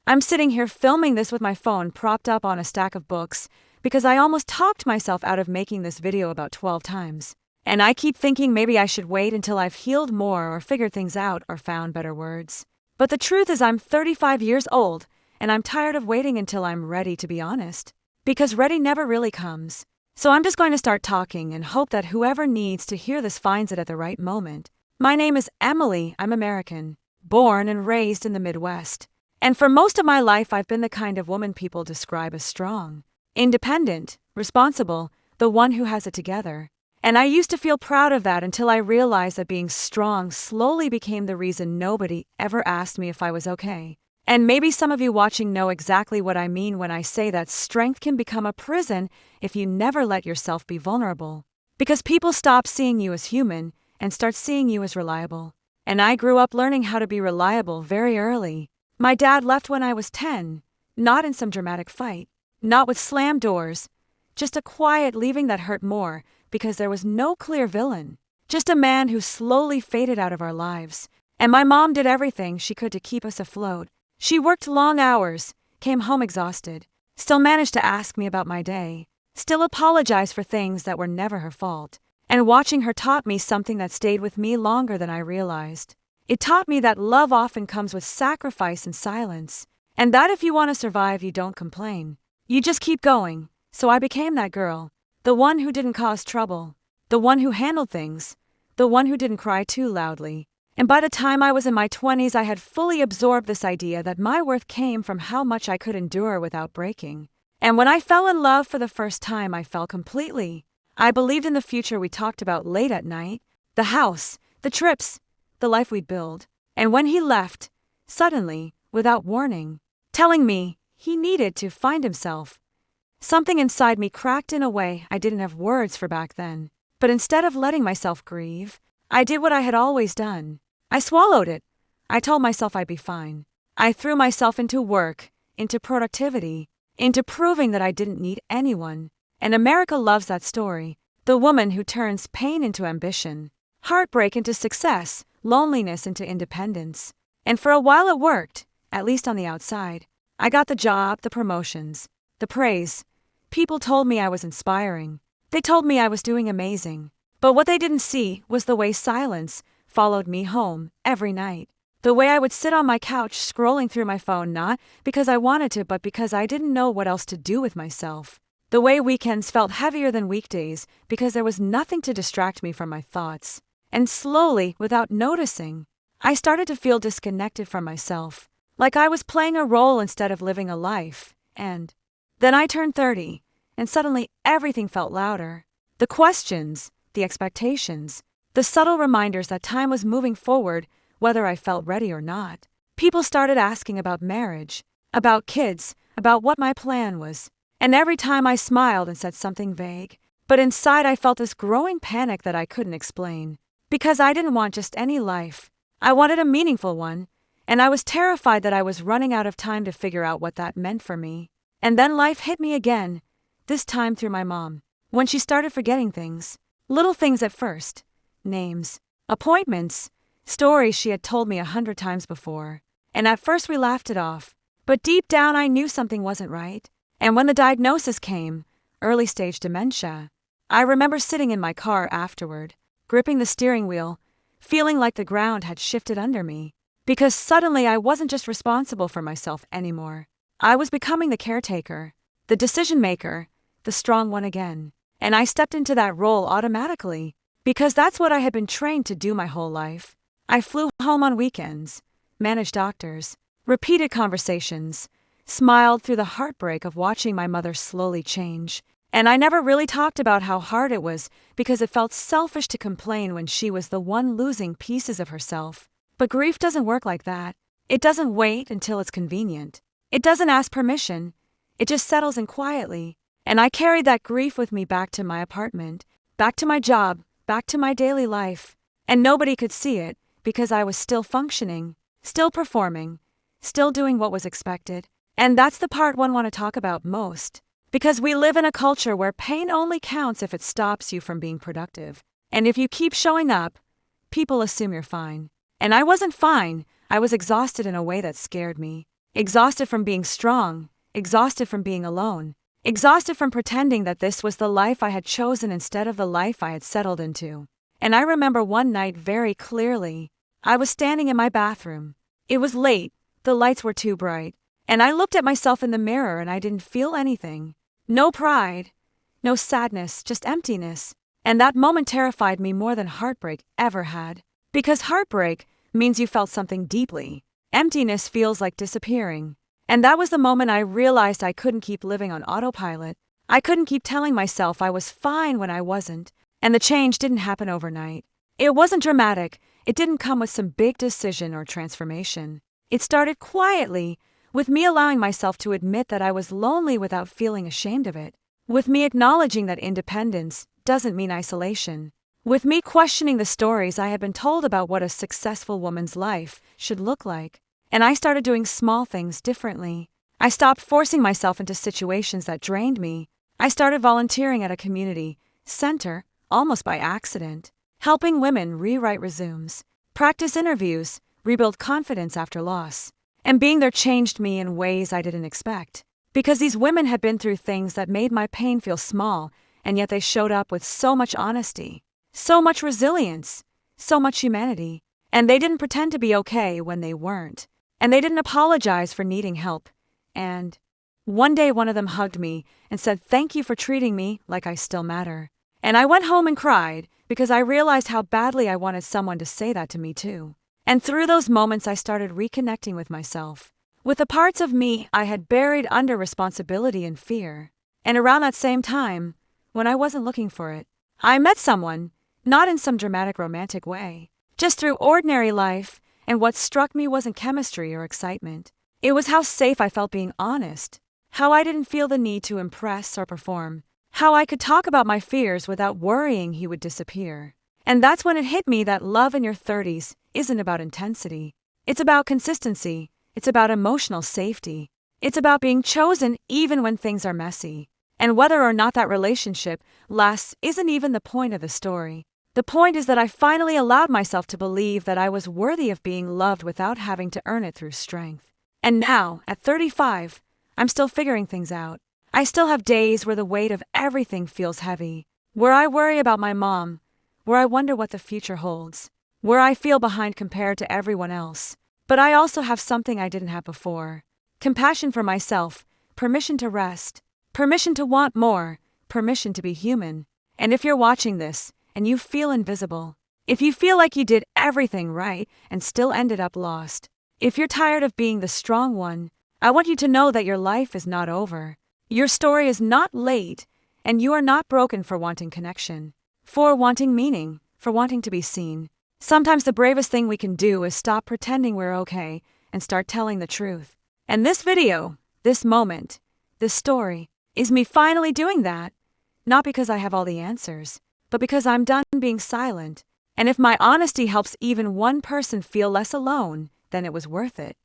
I'm sitting here filming this with my phone propped up on a stack of books because I almost talked myself out of making this video about 12 times. And I keep thinking maybe I should wait until I've healed more or figured things out or found better words. But the truth is I'm 35 years old, and I'm tired of waiting until I'm ready, to be honest. Because ready never really comes. So I'm just going to start talking and hope that whoever needs to hear this finds it at the right moment. My name is Emily. I'm American, born and raised in the Midwest. And for most of my life, I've been the kind of woman people describe as strong, independent, responsible, the one who has it together. And I used to feel proud of that until I realized that being strong slowly became the reason nobody ever asked me if I was okay. And maybe some of you watching know exactly what I mean when I say that strength can become a prison if you never let yourself be vulnerable. Because people stop seeing you as human and start seeing you as reliable. And I grew up learning how to be reliable very early. My dad left when I was 10, not in some dramatic fight, not with slammed doors, just a quiet leaving that hurt more because there was no clear villain, just a man who slowly faded out of our lives. And my mom did everything she could to keep us afloat. She worked long hours, came home exhausted, still managed to ask me about my day, still apologized for things that were never her fault. And watching her taught me something that stayed with me longer than I realized. It taught me that love often comes with sacrifice and silence, and that if you want to survive, you don't complain. You just keep going. So I became that girl, the one who didn't cause trouble, the one who handled things, the one who didn't cry too loudly. And by the time I was in my 20s, I had fully absorbed this idea that my worth came from how much I could endure without breaking. And when I fell in love for the first time, I fell completely. I believed in the future we talked about late at night, the house, the trips, the life we'd build. And when he left, suddenly, without warning, telling me he needed to find himself, something inside me cracked in a way I didn't have words for back then. But instead of letting myself grieve, I did what I had always done. I swallowed it. I told myself I'd be fine. I threw myself into work, into productivity, into proving that I didn't need anyone. And America loves that story. The woman who turns pain into ambition, heartbreak into success, loneliness into independence. And for a while it worked, at least on the outside. I got the job, the promotions, the praise. People told me I was inspiring. They told me I was doing amazing. But what they didn't see was the way silence followed me home every night. The way I would sit on my couch scrolling through my phone, not because I wanted to, but because I didn't know what else to do with myself. The way weekends felt heavier than weekdays because there was nothing to distract me from my thoughts. And slowly, without noticing, I started to feel disconnected from myself, like I was playing a role instead of living a life. And then I turned 30, and suddenly everything felt louder. The questions, the expectations, the subtle reminders that time was moving forward, whether I felt ready or not. People started asking about marriage, about kids, about what my plan was. And every time I smiled and said something vague, but inside I felt this growing panic that I couldn't explain. Because I didn't want just any life. I wanted a meaningful one, and I was terrified that I was running out of time to figure out what that meant for me. And then life hit me again, this time through my mom, when she started forgetting things. Little things at first. Names, appointments, stories she had told me 100 times before. And at first we laughed it off. But deep down I knew something wasn't right. And when the diagnosis came, early stage dementia, I remember sitting in my car afterward, gripping the steering wheel, feeling like the ground had shifted under me. Because suddenly I wasn't just responsible for myself anymore. I was becoming the caretaker, the decision maker, the strong one again. And I stepped into that role automatically, because that's what I had been trained to do my whole life. I flew home on weekends, managed doctors, repeated conversations, smiled through the heartbreak of watching my mother slowly change. And I never really talked about how hard it was because it felt selfish to complain when she was the one losing pieces of herself. But grief doesn't work like that. It doesn't wait until it's convenient. It doesn't ask permission. It just settles in quietly. And I carried that grief with me back to my apartment, back to my job, back to my daily life. And nobody could see it because I was still functioning, still performing, still doing what was expected. And that's the part one want to talk about most. Because we live in a culture where pain only counts if it stops you from being productive. And if you keep showing up, people assume you're fine. And I wasn't fine. I was exhausted in a way that scared me. exhausted from being strong, exhausted from being alone, exhausted from pretending that this was the life I had chosen instead of the life I had settled into. And I remember one night very clearly. I was standing in my bathroom. It was late, the lights were too bright, and I looked at myself in the mirror and I didn't feel anything. No pride, no sadness, just emptiness. And that moment terrified me more than heartbreak ever had. Because heartbreak means you felt something deeply. Emptiness feels like disappearing. And that was the moment I realized I couldn't keep living on autopilot. I couldn't keep telling myself I was fine when I wasn't. And the change didn't happen overnight. It wasn't dramatic. It didn't come with some big decision or transformation. It started quietly, with me allowing myself to admit that I was lonely without feeling ashamed of it. With me acknowledging that independence doesn't mean isolation. With me questioning the stories I had been told about what a successful woman's life should look like. And I started doing small things differently. I stopped forcing myself into situations that drained me. I started volunteering at a community center, almost by accident, helping women rewrite resumes, practice interviews, rebuild confidence after loss. And being there changed me in ways I didn't expect. Because these women had been through things that made my pain feel small, and yet they showed up with so much honesty, so much resilience, so much humanity. And they didn't pretend to be okay when they weren't. And they didn't apologize for needing help. And one day one of them hugged me and said, "Thank you for treating me like I still matter." And I went home and cried because I realized how badly I wanted someone to say that to me too. And through those moments I started reconnecting with myself, with the parts of me I had buried under responsibility and fear. And around that same time, when I wasn't looking for it, I met someone, not in some dramatic romantic way, just through ordinary life, and what struck me wasn't chemistry or excitement. It was how safe I felt being honest, how I didn't feel the need to impress or perform, how I could talk about my fears without worrying he would disappear. And that's when it hit me that love in your 30s isn't about intensity. It's about consistency. It's about emotional safety. It's about being chosen even when things are messy. And whether or not that relationship lasts isn't even the point of the story. The point is that I finally allowed myself to believe that I was worthy of being loved without having to earn it through strength. And now, at 35, I'm still figuring things out. I still have days where the weight of everything feels heavy, where I worry about my mom, where I wonder what the future holds, where I feel behind compared to everyone else. But I also have something I didn't have before. Compassion for myself, permission to rest, permission to want more, permission to be human. And if you're watching this, and you feel invisible, if you feel like you did everything right and still ended up lost, if you're tired of being the strong one, I want you to know that your life is not over. Your story is not late, and you are not broken for wanting connection, for wanting meaning, for wanting to be seen. Sometimes the bravest thing we can do is stop pretending we're okay and start telling the truth. And this video, this moment, this story, is me finally doing that. Not because I have all the answers, but because I'm done being silent. And if my honesty helps even one person feel less alone, then it was worth it.